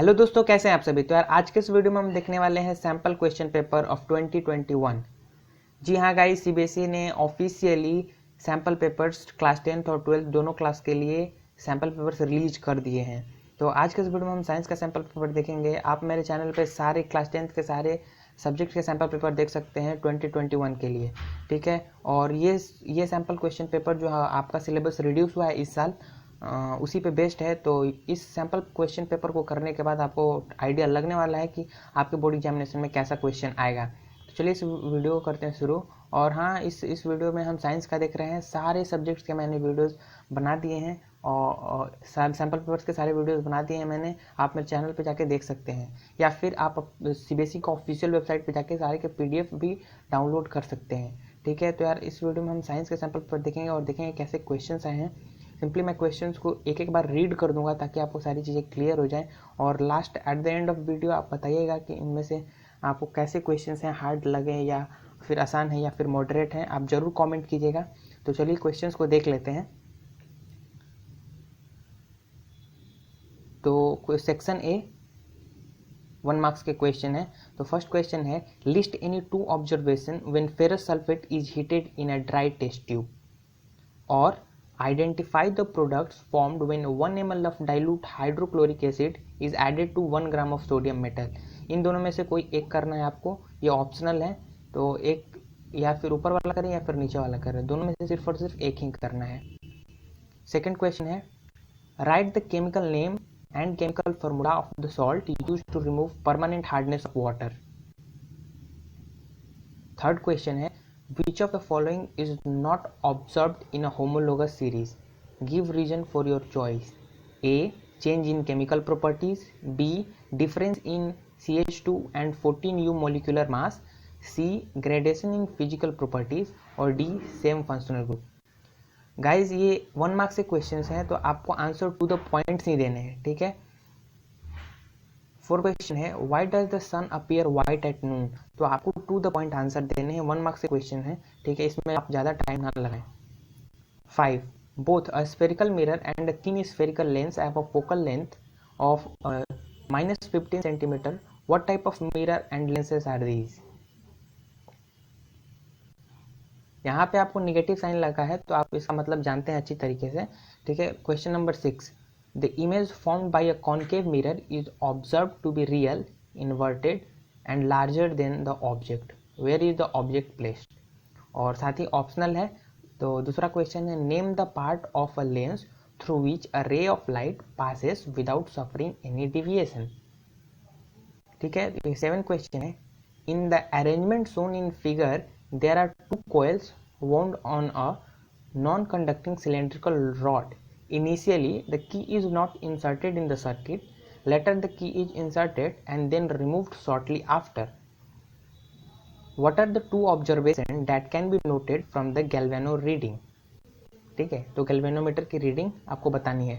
Hello दोस्तों, कैसे हैं आप सभी। तो यार आज के इस वीडियो में हम देखने वाले हैं सैम्पल क्वेश्चन पेपर ऑफ 2021। जी हाँ गाइस, सीबीएसई ने officially sample papers class 10th और 12th दोनों क्लास के लिए सैम्पल पेपर्स रिलीज कर दिए हैं। तो आज के इस वीडियो में हम साइंस का सैम्पल पेपर देखेंगे। आप मेरे चैनल पे सारे क्लास 10th के सारे सब्जेक्ट के सैम्पल पेपर देख सकते हैं 2021 के लिए, ठीक है। और ये सैम्पल क्वेश्चन पेपर जो आपका सिलेबस रिड्यूस हुआ है इस साल, उसी पे बेस्ड है। तो इस सैम्पल क्वेश्चन पेपर को करने के बाद आपको आइडिया लगने वाला है कि आपके बोर्ड एग्जामिनेशन में कैसा क्वेश्चन आएगा। तो चलिए इस वीडियो को करते हैं शुरू। और हाँ, इस वीडियो में हम साइंस का देख रहे हैं। सारे सब्जेक्ट्स के मैंने वीडियोस बना दिए हैं और सैम्पल पेपर्स के सारे वीडियोस बना दिए हैं मैंने। आप मेरे चैनल पे जाके देख सकते हैं, या फिर आप सीबीएसई का ऑफिशियल वेबसाइट पे जाके सारे के पीडीएफ भी डाउनलोड कर सकते हैं, ठीक है। तो यार इस वीडियो में हम साइंस के सैम्पल पेपर देखेंगे और देखेंगे कैसे क्वेश्चन आए हैं। सिंपली मैं क्वेश्चंस को एक एक बार रीड कर दूंगा ताकि आपको सारी चीज़ें क्लियर हो जाएं। और last at the end of video आप बताइएगा कि इनमें से आपको कैसे क्वेश्चंस हैं, हार्ड लगे या फिर आसान है या फिर मॉडरेट हैं, आप ज़रूर कमेंट कीजिएगा। तो चलिए क्वेश्चंस को देख लेते हैं। तो सेक्शन ए 1 मार्क्स के क्वेश्चन है। तो फर्स्ट क्वेश्चन है, list any 2 observation when ferrous sulphate is heated in a dry test tube, और identify the products formed when 1 ml of dilute hydrochloric acid is added to 1 gram of sodium metal। इन दोनों में से कोई एक करना है आपको, ये ऑप्शनल है। तो एक या फिर ऊपर वाला करें या फिर नीचे वाला करें, दोनों में से सिर्फ और सिर्फ एक ही करना है। सेकेंड क्वेश्चन है, write the chemical name and chemical formula of the salt use to remove permanent hardness of water. Third question है, which of the following is not observed in a homologous series? Give reason for your choice. A. Change in chemical properties. B. Difference in CH2 and 14U molecular mass. C. Gradation in physical properties. और D. Same functional group। Guys ये 1 marks से questions हैं, तो आपको answer to the points नहीं देने हैं, ठीक है। फोर्थ क्वेश्चन है, why does the sun appear white at noon. तो आपको टू द पॉइंट आंसर देने हैं, 1 मार्क्स के क्वेश्चन है, ठीक है। इसमें आप ज़्यादा टाइम ना लगाएं। 5. Both a spherical mirror and a thin spherical lens have a focal length of -15 centimetre. What type of mirror and lenses are these. यहाँ पे आपको निगेटिव साइन लगा है तो आप इसका मतलब जानते हैं अच्छी तरीके से, ठीक है। Question number 6, the image formed by a concave mirror is observed to be real, inverted and larger than the object. Where is the object placed? और साथ ही ऑप्शनल है। तो दूसरा क्वेश्चन है, name the part of a lens through which a ray of light passes without suffering any deviation, ठीक है। 7 question है, in the arrangement shown in figure there are 2 coils wound on a non-conducting cylindrical rod. Initially, the key is not inserted in the circuit. Later, the key is inserted and then removed shortly after. What are the 2 observations that can be noted from the galvano reading? ठीक है, तो galvanometer की reading आपको बतानी है।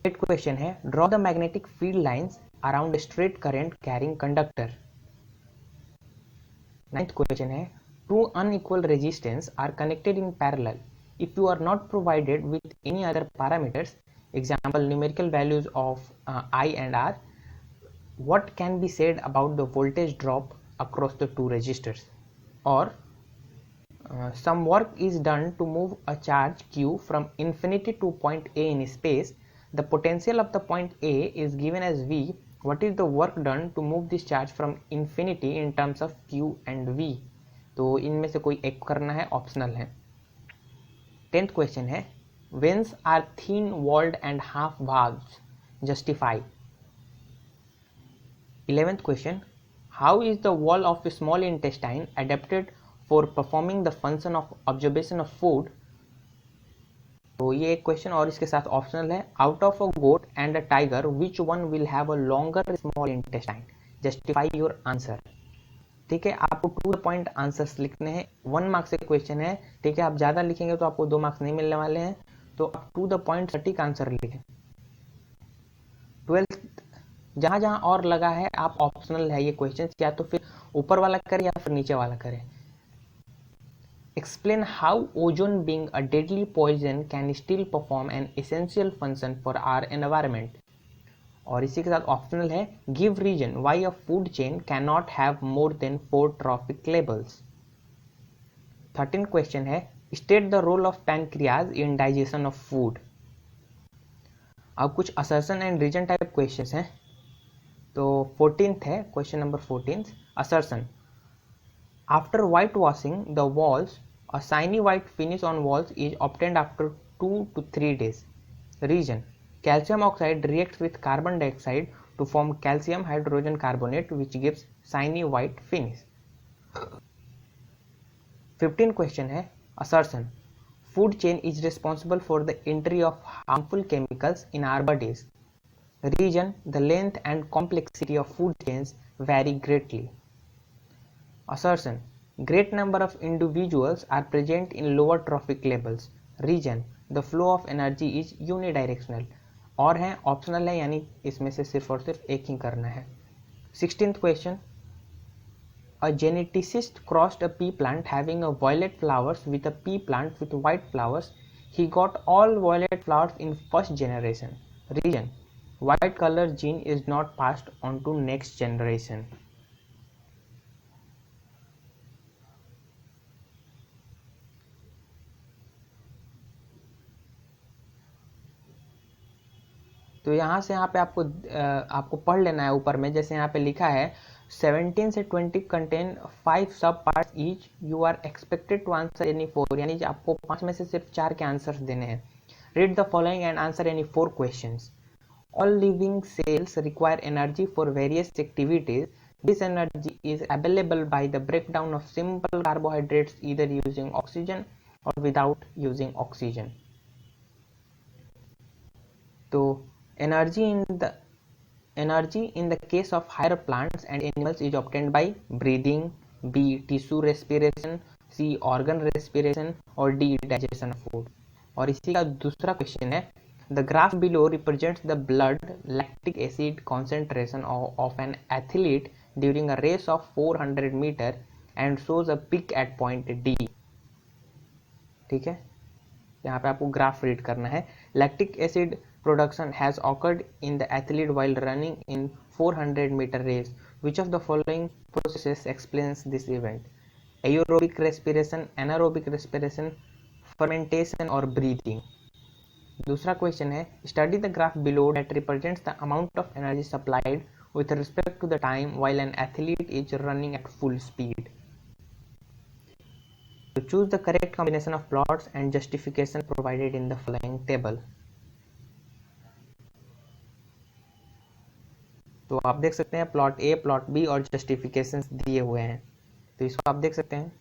8 question है, draw the magnetic field lines around straight current carrying conductor. 9th question है, two unequal resistance are connected in parallel. If you are not provided with any other parameters, example numerical values of I and R, what can be said about the voltage drop across the 2 resistors? Or some work is done to move a charge Q from infinity to point A in space. The potential of the point A is given as V. What is the work done to move this charge from infinity in terms of Q and V? तो इनमें से कोई एक करना है, optional है। 10th question है, veins are thin walled and have valves, justify. 11th question, how is the wall of small intestine adapted for performing the function of observation of food. तो ये एक क्वेश्चन और इसके साथ ऑप्शनल है। Out of a goat and a tiger which one will have a longer small intestine, justify your answer, ठीक है। आपको टू द पॉइंट आंसर्स लिखने हैं, 1 मार्क्स से क्वेश्चन है, ठीक है। आप ज़्यादा लिखेंगे तो आपको 2 मार्क्स नहीं मिलने वाले हैं, तो आप टू द पॉइंट सटीक आंसर लिखें। 12th जहाँ जहाँ और लगा है आप ऑप्शनल है ये क्वेश्चन, या तो फिर ऊपर वाला करें या फिर नीचे वाला करें। Explain how ozone being a deadly poison can still perform an essential function for our environment. और इसी के साथ ऑप्शनल है give reason why a food chain can not have more than 4 trophic levels. 13 question है state the role of pancreas in digestion of food. अब कुछ assertion and reason type questions हैं। तो 14th है question number 14th assertion after white washing the walls a shiny white finish on walls is obtained after 2 to 3 days। Reason calcium oxide reacts with carbon dioxide to form calcium hydrogen carbonate which gives shiny white finish। 15 question है assertion food chain is responsible for the entry of harmful chemicals in our bodies। Reason the length and complexity of food chains vary greatly। Assertion great number of individuals are present in lower trophic levels। Reason the flow of energy is unidirectional। और है optional है यानी इसमें से सिर्फ और सिर्फ एक ही करना है। 16th question a geneticist crossed a pea plant having a violet flowers with a pea plant with white flowers। He got all violet flowers in first generation। Reason white color gene is not passed on to next generation। तो यहाँ से यहाँ पे आपको पढ़ लेना है ऊपर में, जैसे यहाँ पे लिखा है 17 से 20 contain 5 sub parts each you are expected to answer any 4, यानी आपको 5 में से सिर्फ 4 के आंसर्स देने हैं। Read the following and answer any 4 questions. All living cells require energy for various activities. This energy is available by the breakdown of simple carbohydrates either using oxygen और without using oxygen. तो energy in the case of higher plants and animals is obtained by breathing, B tissue respiration, C organ respiration और D digestion of food। और इसी का दूसरा question है the graph below represents the blood lactic acid concentration of an athlete during a race of 400 meter and shows a peak at point D। ठीक है, यहाँ पे आपको ग्राफ रीड करना है। Lactic acid production has occurred in the athlete while running in 400 meter race। Which of the following processes explains this event? Aerobic respiration, anaerobic respiration, fermentation or breathing। दूसरा question है study the graph below that represents the amount of energy supplied with respect to the time while an athlete is running at full speed। So choose the correct combination of plots and justification provided in the following table। तो आप देख सकते हैं plot ए, plot B और justification दिए हुए हैं, तो इसको आप देख सकते हैं।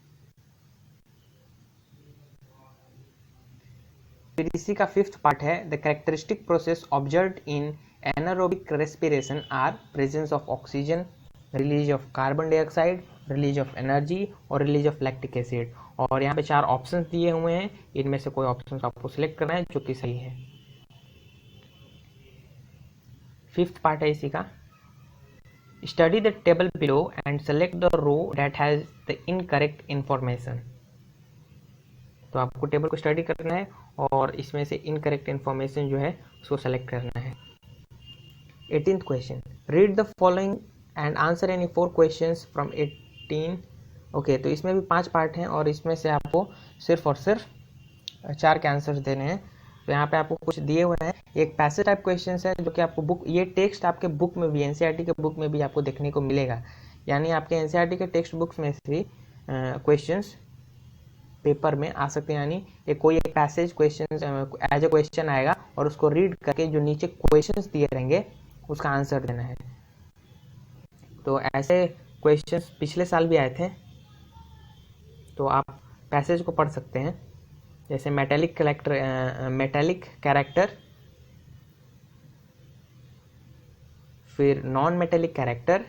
फिर इसी का 5th पार्ट है the characteristic process observed in anaerobic respiration are presence of oxygen, release of carbon dioxide, release of energy और रिलीज ऑफ लैक्टिक एसिड। और यहाँ पे 4 ऑप्शंस दिए हुए हैं, इनमें से कोई ऑप्शन आपको सिलेक्ट करना है जो कि सही है। 5th पार्ट है इसी का study the table below and select the row that has the incorrect information। तो आपको टेबल को स्टडी करना है और इसमें से इनकरेक्ट इन्फॉर्मेशन जो है उसको सेलेक्ट करना है। 18th question read the following and answer any 4 questions from 18। Okay, तो इसमें भी 5 पार्ट हैं और इसमें से आपको सिर्फ और सिर्फ 4 के आंसर्स देने हैं। तो यहाँ पे आपको कुछ दिए हुए हैं, एक पैसेज टाइप क्वेश्चंस है जो कि आपको बुक, ये टेक्स्ट आपके बुक में भी, एनसीईआरटी के बुक में भी आपको देखने को मिलेगा। यानी आपके एनसीईआरटी के टेक्स्ट बुक्स में से क्वेश्चंस पेपर में आ सकते हैं। यानी ये कोई एक passage question as a question आएगा और उसको रीड करके जो नीचे क्वेश्चंस दिए रहेंगे उसका आंसर देना है। तो ऐसे क्वेश्चंस पिछले साल भी आए थे, तो आप पैसेज को पढ़ सकते हैं। जैसे मेटालिक कैरेक्टर, फिर नॉन मेटालिक कैरेक्टर,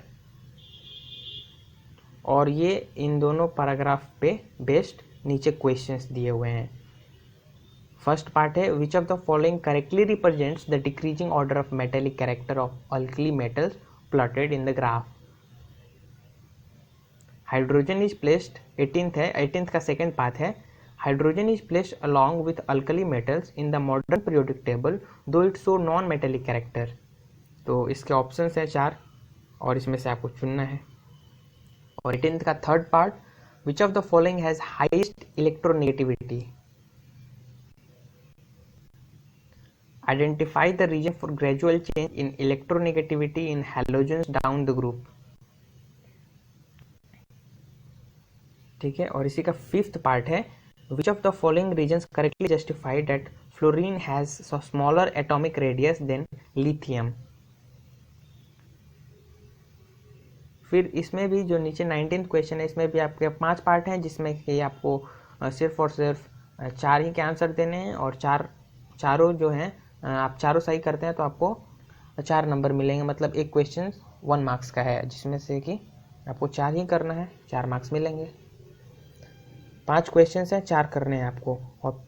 और ये इन दोनों पैराग्राफ पे बेस्ड नीचे क्वेश्चंस दिए हुए हैं। फर्स्ट पार्ट है which of the following correctly represents the decreasing order of metallic character of alkali metals plotted in the graph. Hydrogen is placed, 18th है, 18th का सेकेंड पार्ट है hydrogen is placed along with alkali metals in the modern periodic table though it show non metallic character. तो इसके options हैं 4 और इसमें से आपको चुनना है। और 18th का third part, which of the following has highest electronegativity, identify the reason for gradual change in electronegativity in halogens down the group. ठीक है, और इसी का 5th पार्ट है, which of the following reasons correctly justify that fluorine has smaller atomic radius than lithium. फिर इसमें भी जो नीचे 19th क्वेश्चन है, इसमें भी आपके 5 पार्ट हैं, जिसमें कि आपको सिर्फ और सिर्फ 4 ही के आंसर देने हैं, और चारों जो हैं आप चारों सही करते हैं तो आपको 4 नंबर मिलेंगे। मतलब एक क्वेश्चन 1 मार्क्स का है, जिसमें से कि आपको 4 ही करना है, 4 मार्क्स मिलेंगे। 5 क्वेश्चन हैं, 4 करने हैं आपको,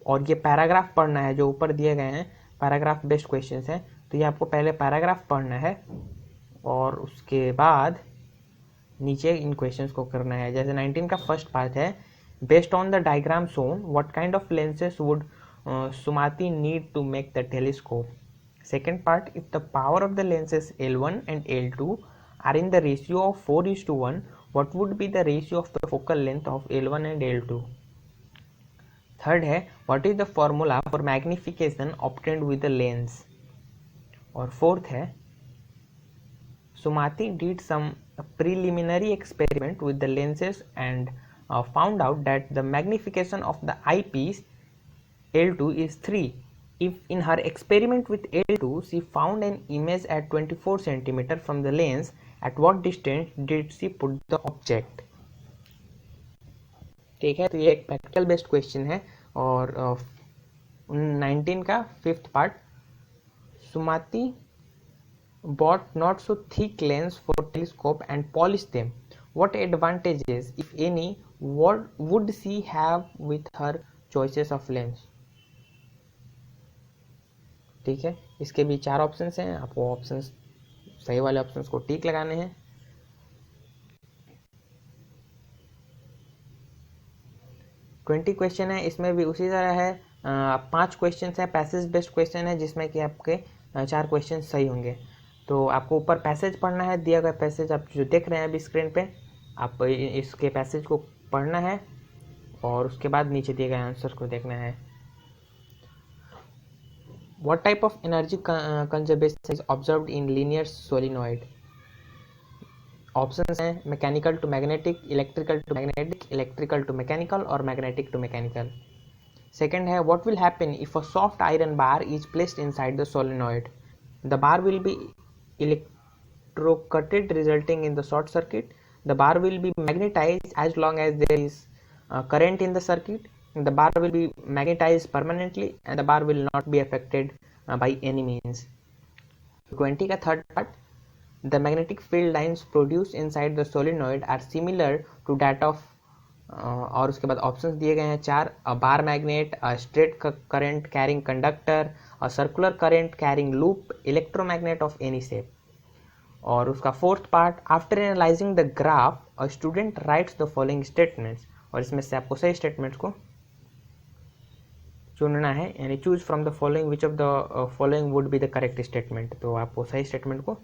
और ये पैराग्राफ पढ़ना है जो ऊपर दिए गए हैं, पैराग्राफ बेस्ड क्वेश्चन हैं, तो ये आपको पहले पैराग्राफ पढ़ना है और उसके बाद नीचे इन क्वेश्चंस को करना है। जैसे 19 का फर्स्ट पार्ट है, based on the diagram shown what kind of lenses would Sumati need to make the telescope. Second part, if the power of the lenses L1 and L2 are in the ratio of 4:1 what would be the ratio of the focal length of L1 and L2। Third है, what is the formula for magnification obtained with the lens। और fourth है, Sumati did some preliminary experiment with the lenses and found out that the magnification of the eyepiece L2 is 3. If in her experiment with L2 she found an image at 24 cm from the lens, at what distance did she put the object। ठीक है, तो ये एक practical based question है। और 19 का 5th part, Sumati bought not so thick lens for telescope and polished them. What advantages, if any, would she have with her choices of lens। ठीक है, इसके भी 4 ऑप्शंस हैं, आपको ऑप्शंस सही वाले ऑप्शंस को टिक लगाने हैं। ट्वेंटी क्वेश्चन है, इसमें भी उसी तरह है। 5 क्वेश्चन है, पैसेज बेस्ड क्वेश्चन है, जिसमें कि आपके 4 क्वेश्चन सही होंगे। तो आपको ऊपर पैसेज पढ़ना है, दिया गया पैसेज आप जो देख रहे हैं अभी स्क्रीन पे, आप इसके पैसेज को पढ़ना है और उसके बाद नीचे दिए गए आंसर को देखना है। What type of energy conservation is observed in linear solenoid। Options हैं mechanical to magnetic, electrical to magnetic, electrical to mechanical और मैग्नेटिक टू मैकेनिकल। सेकेंड है, what will happen if a soft iron bar is placed inside the solenoid। The bar will be electrocuted resulting in the short circuit। The bar will be magnetized as long as there is current in the circuit। The bar will be magnetized permanently and the bar will not be affected by any means। 20 का third part, the magnetic field lines produced inside the solenoid are similar to that of और उसके बाद options दिए गए हैं 4, a bar magnet, a straight current carrying conductor, a circular current carrying loop, electromagnet of any shape। और उसका 4th part, after analysing the graph a student rights the following statements. और इसमें से आपको सही स्टेटमेंट्स को चुनना है, यानी choose from the following which of the following would be the correct statement. तो आपको सही स्टेटमेंट को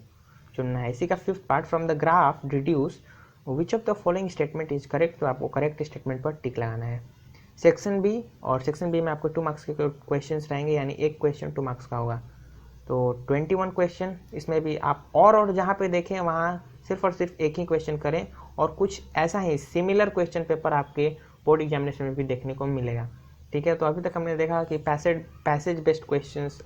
चुनना है। इसी का 5th part, from the graph deduce which of the following statement is correct. तो आपको करेक्ट स्टेटमेंट पर टिक लगाना है। सेक्शन बी, और सेक्शन बी में आपको 2 मार्क्स के क्वेश्चन रहेंगे, यानी एक क्वेश्चन 2 मार्क्स का होगा। तो 21 क्वेश्चन, इसमें भी आप और जहाँ पे देखें वहाँ सिर्फ और सिर्फ एक ही क्वेश्चन करें, और कुछ ऐसा ही सिमिलर क्वेश्चन पेपर आपके बोर्ड एग्जामिनेशन में भी देखने को मिलेगा। ठीक है, तो अभी तक हमने देखा कि पैसेज बेस्ड क्वेश्चंस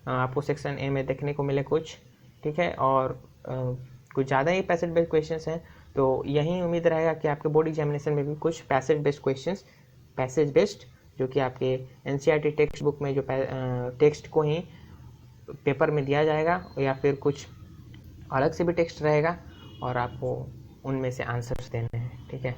आपको सेक्शन ए में देखने को मिले कुछ। ठीक है, और कुछ ज़्यादा ही पैसेज बेस्ड क्वेश्चंस हैं, तो यही उम्मीद रहेगा कि आपके बोर्ड एग्जामिनेशन में भी कुछ passage based questions, passage based जो कि आपके एनसीईआरटी टेक्स्ट बुक में जो टेक्स्ट को ही पेपर में दिया जाएगा, या फिर कुछ अलग से भी टेक्स्ट रहेगा और आपको उनमें से आंसर्स देने हैं। ठीक है,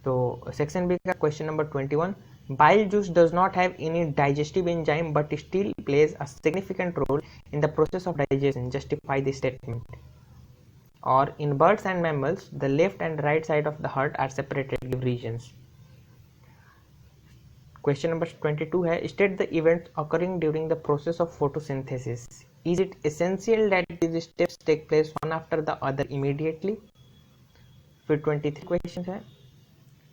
तो सेक्शन बी का question number 21, bile juice does not have any digestive enzyme but still plays a significant role in the process of digestion, justify the statement। और in birds and mammals the left and right side of the heart are separated, give regions। Question number 22 है, state the events occurring during the process of photosynthesis। Is it essential that these steps take place one after the other immediately? फिर 23 question है.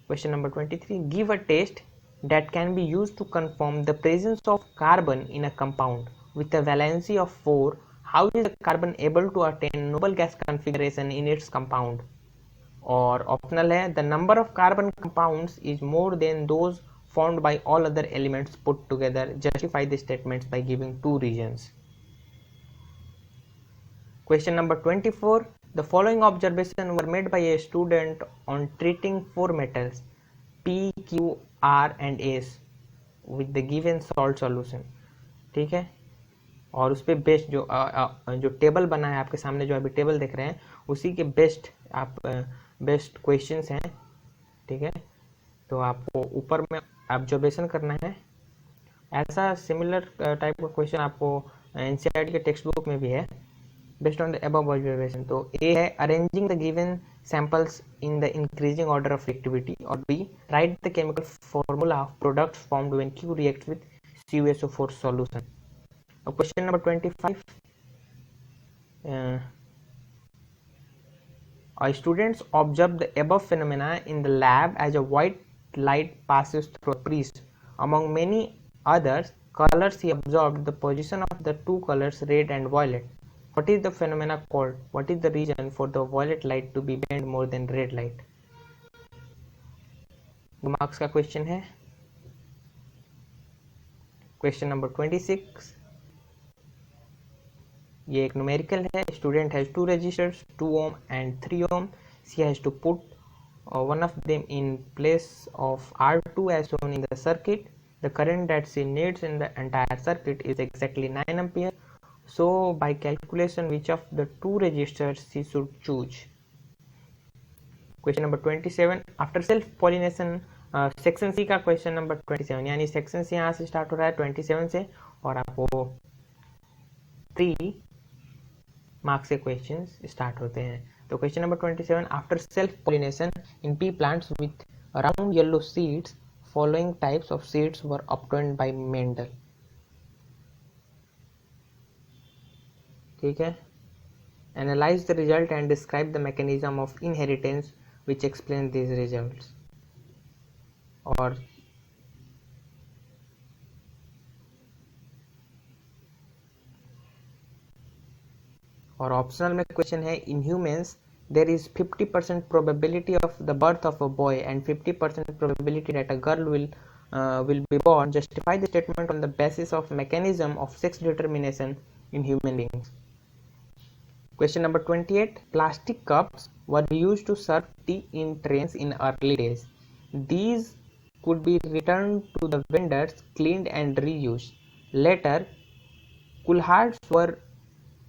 Question number 23. Give a test that can be used to confirm the presence of carbon in a compound with a valency of 4. How is the carbon able to attain noble gas configuration in its compound? और optional है, the number of carbon compounds is more than those formed by all other elements put together. Justify the statements by giving 2 reasons. Question number 24. The following observations were made by a student on treating 4 metals P, Q, R and S with the given salt solution. ठीक है, और उस पर best जो table बना है आपके सामने, जो अभी टेबल देख रहे हैं, उसी के बेस्ट क्वेश्चंस हैं. ठीक है, तो आपको ऊपर में ऑब्जर्वेशन करना है. ऐसा सिमिलर टाइप का क्वेश्चन आपको एनसीईआरटी के टेक्स्ट बुक में भी है, based on the above observation. तो ए है arranging the given samples in the increasing order of reactivity, और B write the chemical formula of products formed when Q reacts with CuSO4 solution. Question number 25. Students observed the above phenomena in the lab as a white light passes through a prism. Among many others colors, he observed the position of the 2 colors red and violet. What is the phenomena called? What is the reason for the violet light to be bent more than red light? Marks का question है. Question number 26. ये एक numerical है. Student has 2 resistors 2 ohm and 3 ohm. She has to put one of them in place of R2 as shown in the circuit. The current that she needs in the entire circuit is exactly 9 ampere. So by calculation, which of the 2 resistors she should choose? Question number 27. After self pollination, section C का question number 27, यानी section C यहाँ से start हो रहा है 27 से, और आपको 3 मार्क्स के क्वेश्चन स्टार्ट होते हैं. तो question number 27. After self pollination in pea plants with round yellow seeds following types of seeds were obtained by Mendel. ठीक है, analyse the result and describe the mechanism of inheritance which explain this results. और optional में question है, in humans there is 50% probability of the birth of a boy and 50% probability that a girl will be born. Justify the statement on the basis of mechanism of sex determination in human beings. Question number 28. Plastic cups were used to serve tea in trains in early days. These could be returned to the vendors, cleaned and reused. Later, coolhards were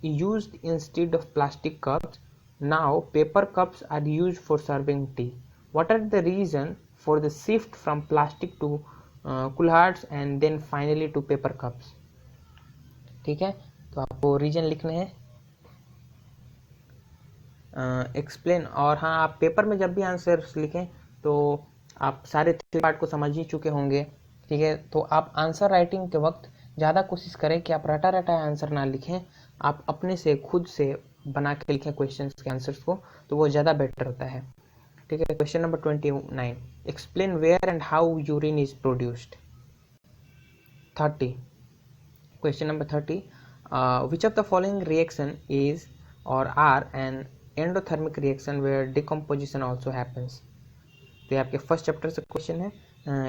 used instead of plastic cups. Now, paper cups are used for serving tea. What are the reasons for the shift from plastic to coolhards and then finally to paper cups? ठीक है, तो आपको reason लिखने हैं, explain. और हाँ, आप paper में जब भी आंसर लिखें तो आप सारे 3 पार्ट को समझ ही चुके होंगे. ठीक है, तो आप आंसर राइटिंग के वक्त ज़्यादा कोशिश करें कि आप रटा रटा आंसर ना लिखें, आप अपने से खुद से बना के लिखें क्वेश्चंस के आंसर्स को, तो वो ज़्यादा बेटर होता है. ठीक है, question number 29. Explain where and how urine is produced. 30. Question number 30. Which of the following reaction is or are an endothermic reaction where decomposition also happens. तो ये आपके फर्स्ट चैप्टर से क्वेश्चन है.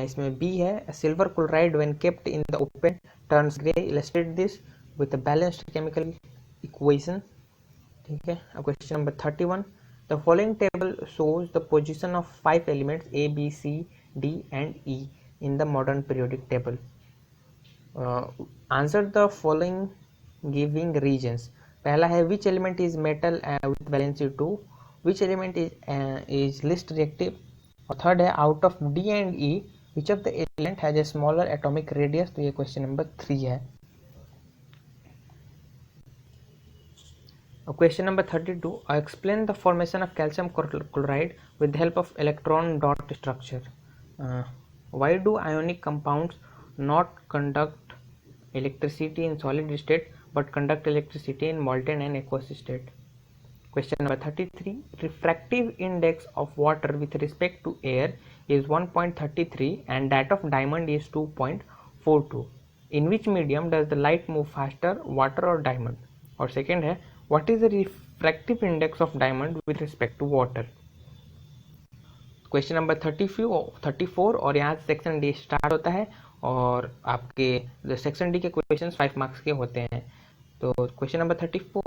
इसमें बी है, silver chloride when kept in the open turns grey. Illustrate this with a balanced chemical equation. ठीक है, अब question number 31. The following table shows the position of 5 elements A B C D and E in the modern periodic table. Answer the following giving reasons. पहला है which element is metal with valency 2, which element is least reactive, और third है out of D and E which of the element has a smaller atomic radius. तो ये question number 3 है. Question number 32. Explain the formation of calcium chloride with the help of electron dot structure. Why do ionic compounds not conduct electricity in solid state but conduct electricity in molten and aqueous state. Question number 33. Refractive index of water with respect to air is 1.33 and that of diamond is 2.42. In which medium does the light move faster, water or diamond? और second है, what is the refractive index of diamond with respect to water? Question number 34 और यहाँ से section D start होता है और आपके section D के क्वेश्चन 5 मार्क्स के होते हैं. तो question number 34,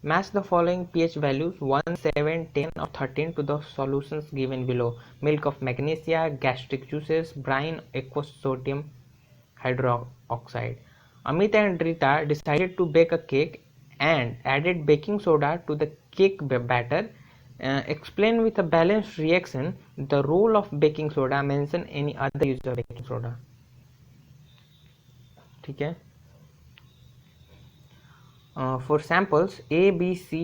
match the following pH values 1, 7, 10 और 13 to the solutions given below. Milk of magnesia, gastric juices, brine, aqueous sodium hydroxide. Amit and Rita decided to bake a cake and added baking soda to the cake batter. Explain with a balanced reaction the role of baking soda. Mention any other use of baking soda. ठीक है. For samples A, B, C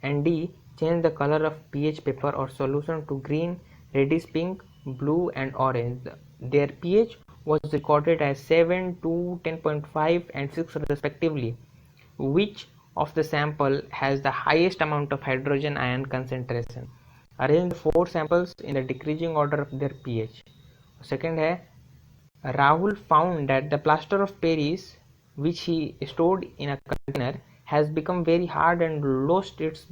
and D, change the color of pH paper or solution to green, reddish pink, blue and orange. Their pH was recorded as 7, 2, 10.5 and 6 respectively. Which of the sample has the highest amount of hydrogen ion concentration? Arrange the 4 samples in the decreasing order of their pH. Second है, Rahul found that the plaster of Paris which he stored in a container has become very hard and lost its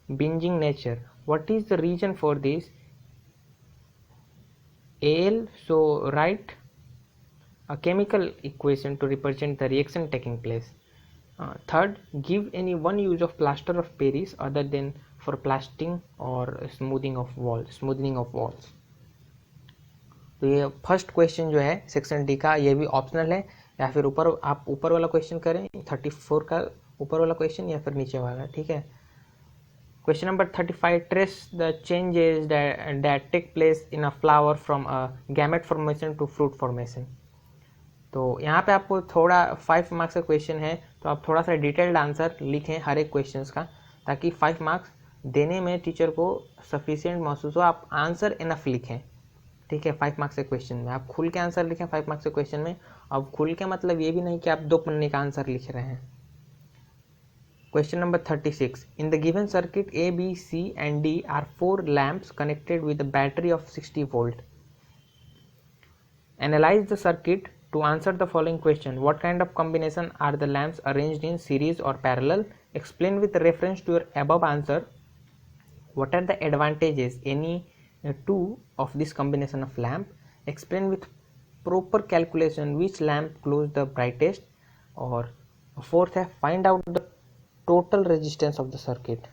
binding nature. What is the reason for this? AL, so write a chemical equation to represent the reaction taking place. Third, give any one use of plaster of Paris other than for plastering or smoothing of walls. तो ये first question जो है section D का, ये भी optional है, या फिर आप ऊपर वाला क्वेश्चन करें 34 का ऊपर वाला क्वेश्चन या फिर नीचे वाला. ठीक है. Question number 35, trace the changes that take place in a flower from a gamete formation to fruit formation. तो यहाँ पे आपको थोड़ा 5 मार्क्स का क्वेश्चन है, तो आप थोड़ा सा डिटेल्ड आंसर लिखें हर एक क्वेश्चन का, ताकि 5 मार्क्स देने में टीचर को सफिशिएंट महसूस हो. आप आंसर इनफ लिखें. ठीक है. 5 मार्क्स के क्वेश्चन में आप खुल के आंसर लिखें. 5 मार्क्स के क्वेश्चन में अब खुल के मतलब ये भी नहीं कि आप 2 पन्ने का आंसर लिख रहे हैं. Question number 36, in the given circuit A, B, C and D are 4 lamps connected with a battery of 60 volt. Analyse the circuit to answer the following question. What kind of combination are the lamps arranged in series or parallel? Explain with reference to your above answer what are the advantages any two of this combination of lamp. Explain with proper calculation which lamp glows the brightest. और fourth है find out the total resistance of the circuit.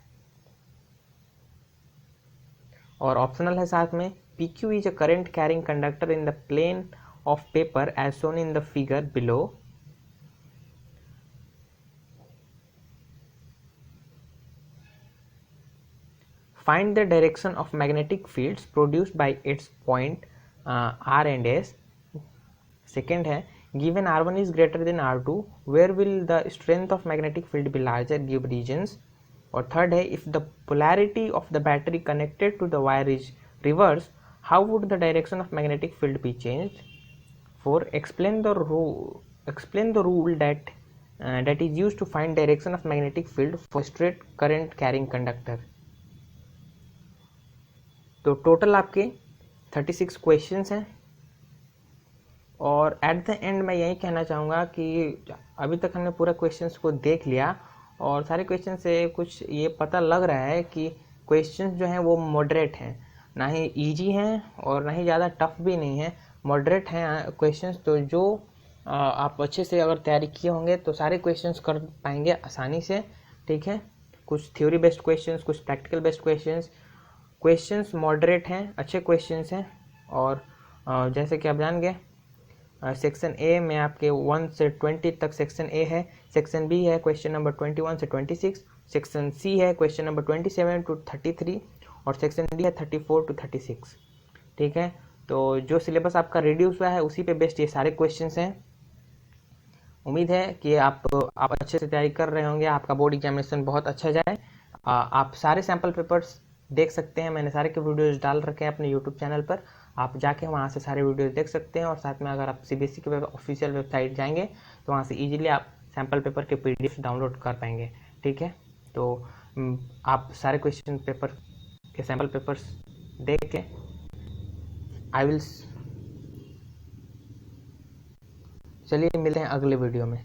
और optional है साथ में PQ is a current carrying conductor in the plane of paper as shown in the figure below. Find the direction of magnetic fields produced by its point R and S. Second है, given R1 is greater than R2, where will the strength of magnetic field be larger? Give regions. और third है, if the polarity of the battery connected to the wire is reversed, how would the direction of magnetic field be changed? 4. Explain the rule that is used to find direction of magnetic field for straight current carrying conductor. तो total आपके 36 questions हैं. और at the end मैं यही कहना चाहूँगा कि अभी तक हमने पूरा क्वेश्चंस को देख लिया और सारे क्वेश्चन से कुछ ये पता लग रहा है कि क्वेश्चंस जो हैं वो मॉडरेट हैं, ना ही इजी हैं और ना ही ज़्यादा टफ भी नहीं है, मॉडरेट हैं क्वेश्चंस. तो जो आप अच्छे से अगर तैयारी किए होंगे तो सारे क्वेश्चंस कर पाएंगे आसानी से. ठीक है. कुछ थ्योरी बेस्ड क्वेश्चंस, कुछ प्रैक्टिकल बेस्ड क्वेश्चंस मॉडरेट हैं, अच्छे क्वेश्चंस हैं. और जैसे कि आप जान गए सेक्शन ए में आपके 1 से 20 तक सेक्शन ए है, सेक्शन बी है क्वेश्चन नंबर 21 से 26, सेक्शन सी है क्वेश्चन नंबर 27 टू 33 और सेक्शन डी है 34 टू 36. ठीक है. तो जो सिलेबस आपका रिड्यूस हुआ है उसी पे बेस्ड ये सारे क्वेश्चंस हैं. उम्मीद है कि आप अच्छे से तैयारी कर रहे होंगे, आपका बोर्ड एग्जामिनेशन बहुत अच्छा जाए. आप सारे सैम्पल पेपर्स देख सकते हैं, मैंने सारे के वीडियोस डाल रखे हैं अपने यूट्यूब चैनल पर, आप जाके वहाँ से सारे वीडियोस देख सकते हैं. और साथ में अगर आप CBSE के ऑफिशियल वेबसाइट जाएंगे तो वहाँ से ईजिली आप सैम्पल पेपर के PDF डाउनलोड कर पाएंगे। ठीक है, तो आप सारे क्वेश्चन पेपर के सैम्पल पेपर्स देख के चलिए मिलते हैं अगले वीडियो में।